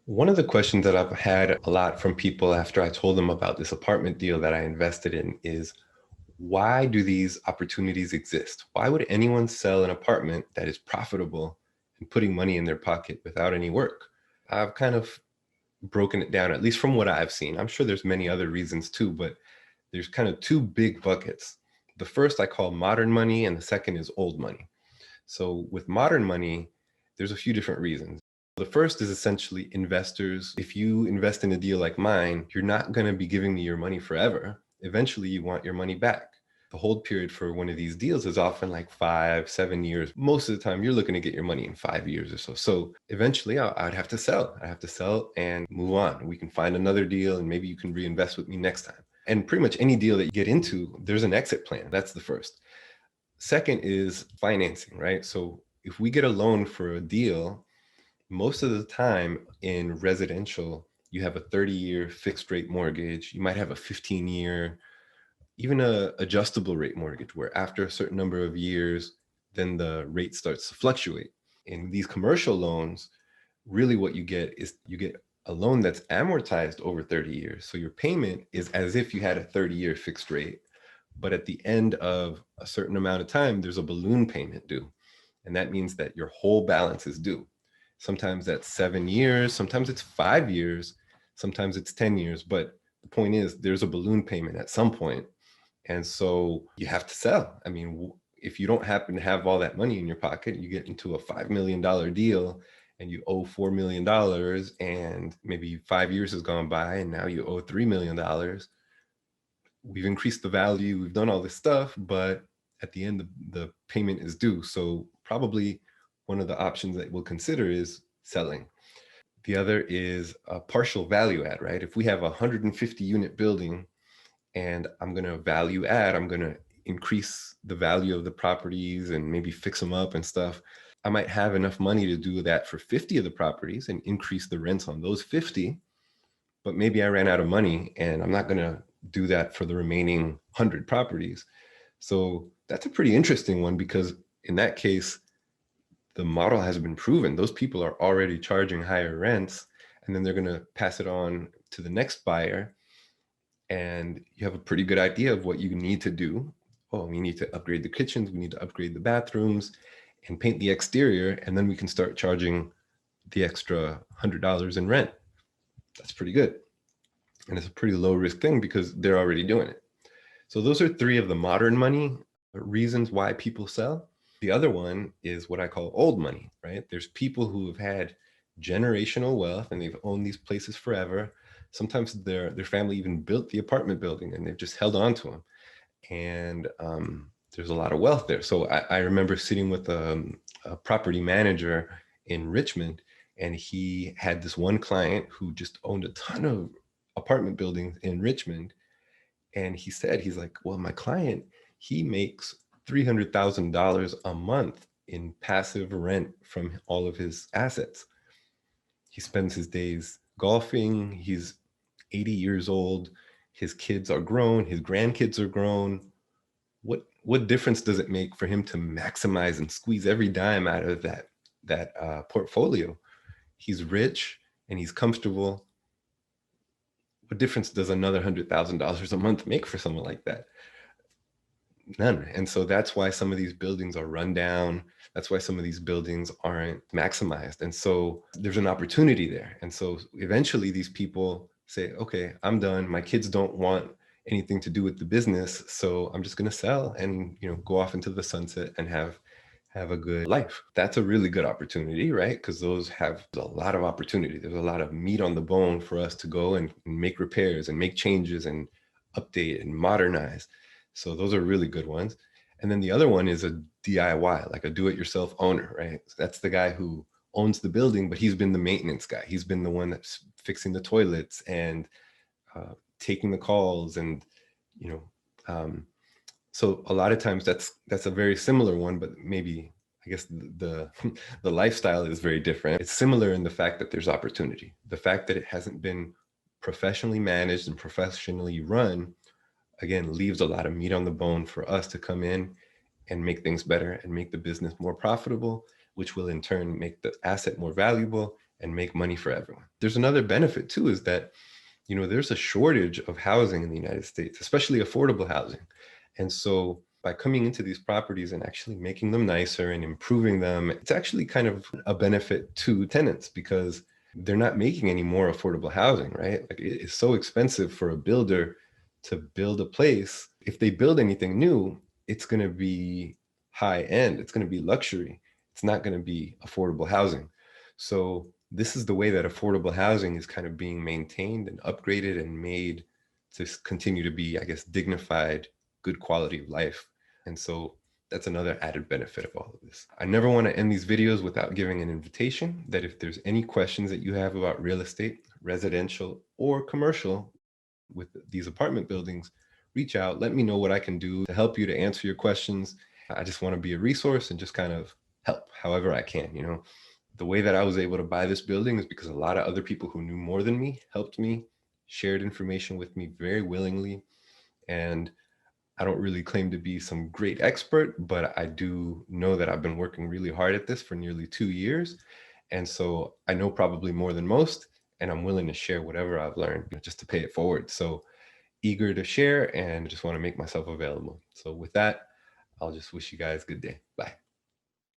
One of the questions that I've had a lot from people after I told them about this apartment deal that I invested in is, why do these opportunities exist? Why would anyone sell an apartment that is profitable and putting money in their pocket without any work? I've kind of broken it down, at least from what I've seen. I'm sure there's many other reasons too, but there's kind of two big buckets. The first I call modern money, and the second is old money. So with modern money, there's a few different reasons. The first is essentially investors. If you invest in a deal like mine, you're not going to be giving me your money forever. Eventually, you want your money back. The hold period for one of these deals is often like 5, 7 years. Most of the time, you're looking to get your money in 5 years or so. So eventually, I'd have to sell. I have to sell and move on. We can find another deal and maybe you can reinvest with me next time. And pretty much any deal that you get into, there's an exit plan. That's the first. Second is financing, right? So if we get a loan for a deal, most of the time in residential, you have a 30-year fixed rate mortgage. You might have a 15-year, even a adjustable rate mortgage, where after a certain number of years, then the rate starts to fluctuate. In these commercial loans, really what you get is you get a loan that's amortized over 30 years. So your payment is as if you had a 30-year fixed rate, but at the end of a certain amount of time, there's a balloon payment due. And that means that your whole balance is due. Sometimes that's 7 years, sometimes it's 5 years, sometimes it's 10 years. But the point is, there's a balloon payment at some point. And so you have to sell. I mean, if you don't happen to have all that money in your pocket, you get into a $5 million deal and you owe $4 million, and maybe 5 years has gone by and now you owe $3 million. We've increased the value, we've done all this stuff, but at the end, the payment is due. So probably one of the options that we'll consider is selling. The other is a partial value add, right? If we have a 150 unit building and I'm going to value add, I'm going to increase the value of the properties and maybe fix them up and stuff. I might have enough money to do that for 50 of the properties and increase the rents on those 50, but maybe I ran out of money and I'm not going to do that for the remaining 100 properties. So that's a pretty interesting one, because in that case, the model has been proven. Those people are already charging higher rents, and then they're going to pass it on to the next buyer. And you have a pretty good idea of what you need to do. Oh, we need to upgrade the kitchens, we need to upgrade the bathrooms and paint the exterior. And then we can start charging the extra $100 in rent. That's pretty good. And it's a pretty low risk thing because they're already doing it. So those are three of the modern money reasons why people sell. The other one is what I call old money, right? There's people who have had generational wealth and they've owned these places forever. Sometimes their family even built the apartment building and they've just held on to them. And there's a lot of wealth there. So I remember sitting with a property manager in Richmond, and he had this one client who just owned a ton of apartment buildings in Richmond. And he said, he's like, well, my client, he makes $300,000 a month in passive rent from all of his assets. He spends his days golfing. He's 80 years old. His kids are grown. His grandkids are grown. What difference does it make for him to maximize and squeeze every dime out of that portfolio? He's rich and he's comfortable. What difference does another $100,000 a month make for someone like that? None. And so that's why some of these buildings are run down. That's why some of these buildings aren't maximized. And so there's an opportunity there. And so eventually these people say, okay, I'm done. My kids don't want anything to do with the business. So I'm just going to sell and, go off into the sunset and have a good life. That's a really good opportunity, right? Because those have a lot of opportunity. There's a lot of meat on the bone for us to go and make repairs and make changes and update and modernize. So those are really good ones. And then the other one is a DIY, like a do-it-yourself owner, right? So that's the guy who owns the building, but he's been the maintenance guy. He's been the one that's fixing the toilets and taking the calls, and so a lot of times that's a very similar one, but maybe I guess the lifestyle is very different. It's similar in the fact that there's opportunity. The fact that it hasn't been professionally managed and professionally run, again, leaves a lot of meat on the bone for us to come in and make things better and make the business more profitable, which will in turn make the asset more valuable and make money for everyone. There's another benefit too, is that, there's a shortage of housing in the United States, especially affordable housing. And so by coming into these properties and actually making them nicer and improving them, it's actually kind of a benefit to tenants because they're not making any more affordable housing, right? Like it's so expensive for a builder to build a place. If they build anything new, it's going to be high end, it's going to be luxury. It's not going to be affordable housing. So this is the way that affordable housing is kind of being maintained and upgraded and made to continue to be, I guess, dignified, good quality of life. And so that's another added benefit of all of this. I never want to end these videos without giving an invitation that if there's any questions that you have about real estate, residential or commercial with these apartment buildings, reach out, let me know what I can do to help you, to answer your questions. I just want to be a resource and just kind of help however I can. The way that I was able to buy this building is because a lot of other people who knew more than me helped me, shared information with me very willingly. And I don't really claim to be some great expert, but I do know that I've been working really hard at this for nearly 2 years. And so I know probably more than most, and I'm willing to share whatever I've learned just to pay it forward. So eager to share and just want to make myself available. So with that, I'll just wish you guys a good day. Bye.